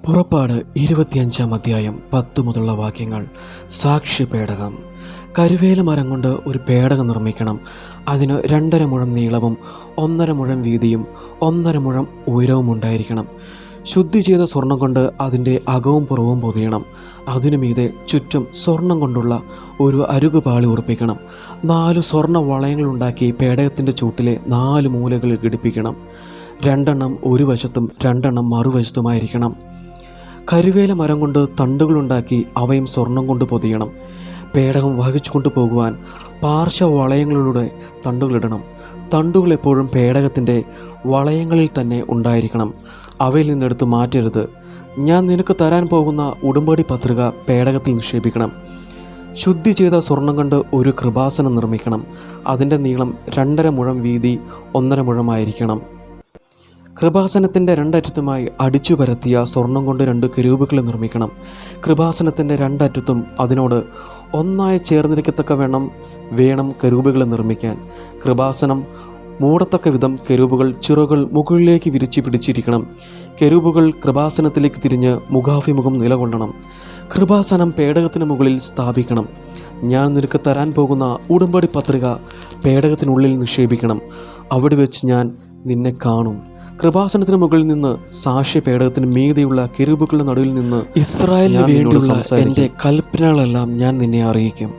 പുറപ്പാട് 25-ാം അധ്യായം 10 മുതലുള്ള വാക്യങ്ങൾ. സാക്ഷ്യപേടകം. കരുവേല മരം കൊണ്ട് ഒരു പേടകം നിർമ്മിക്കണം. അതിന് 2.5 മുഴം നീളവും 1.5 മുഴം വീതിയും 1.5 മുഴം ഉയരവും ഉണ്ടായിരിക്കണം. ശുദ്ധി ചെയ്ത സ്വർണം കൊണ്ട് അതിൻ്റെ അകവും പുറവും പൊതിയണം. അതിനു മീതെ ചുറ്റും സ്വർണം കൊണ്ടുള്ള ഒരു അരുകുപാളി ഉറപ്പിക്കണം. 4 സ്വർണ്ണ വളയങ്ങളുണ്ടാക്കി പേടകത്തിൻ്റെ ചൂട്ടിലെ 4 മൂലകളിൽ ഘടിപ്പിക്കണം. 2 എണ്ണം ഒരു വശത്തും 2 എണ്ണം മറുവശത്തുമായിരിക്കണം. കരുവേല മരം കൊണ്ട് തണ്ടുകളുണ്ടാക്കി അവയും സ്വർണം കൊണ്ട് പൊതിയണം. പേടകം വഹിച്ചു കൊണ്ടുപോകുവാൻ പാർശ്വ വളയങ്ങളിലൂടെ തണ്ടുകളിടണം. തണ്ടുകൾ എപ്പോഴും പേടകത്തിൻ്റെ വളയങ്ങളിൽ തന്നെ ഉണ്ടായിരിക്കണം. അവയിൽ നിന്നെടുത്ത് മാറ്റരുത്. ഞാൻ നിനക്ക് തരാൻ പോകുന്ന ഉടമ്പടി പത്രിക പേടകത്തിൽ നിക്ഷേപിക്കണം. ശുദ്ധി ചെയ്ത സ്വർണം കൊണ്ട് ഒരു കൃപാസനം നിർമ്മിക്കണം. അതിൻ്റെ നീളം 2.5 മുഴം, വീതി 1.5 മുഴമായിരിക്കണം. കൃപാസനത്തിൻ്റെ 2 അറ്റത്തുമായി അടിച്ചു പരത്തിയ സ്വർണം കൊണ്ട് 2 കെരൂബുകളെ നിർമ്മിക്കണം. കൃപാസനത്തിൻ്റെ 2 അറ്റത്തും അതിനോട് ഒന്നായി ചേർന്നിരിക്കത്തക്ക വേണം കെരൂബുകളെ നിർമ്മിക്കാൻ. കൃപാസനം മൂടത്തക്ക വിധം കെരൂബുകൾ ചിറകുകൾ മുകളിലേക്ക് വിരിച്ച് പിടിച്ചിരിക്കണം. കെരൂബുകൾ കൃപാസനത്തിലേക്ക് തിരിഞ്ഞ് മുഖാഭിമുഖം നിലകൊള്ളണം. കൃപാസനം പേടകത്തിന് മുകളിൽ സ്ഥാപിക്കണം. ഞാൻ നിനക്ക് തരാൻ പോകുന്ന ഉടമ്പടി പത്രിക പേടകത്തിനുള്ളിൽ നിക്ഷേപിക്കണം. അവിടെ വെച്ച് ഞാൻ നിന്നെ കാണും. കൃപാസനത്തിന് മുകളിൽ നിന്ന് സാക്ഷ്യ പേടകത്തിന് മീതെയുള്ള കെരൂബുകളുടെ നടുവിൽ നിന്ന് ഇസ്രായേലിന് വേണ്ടിയുള്ള എൻ്റെ കൽപ്പനകളെല്ലാം ഞാൻ നിന്നെ അറിയിക്കും.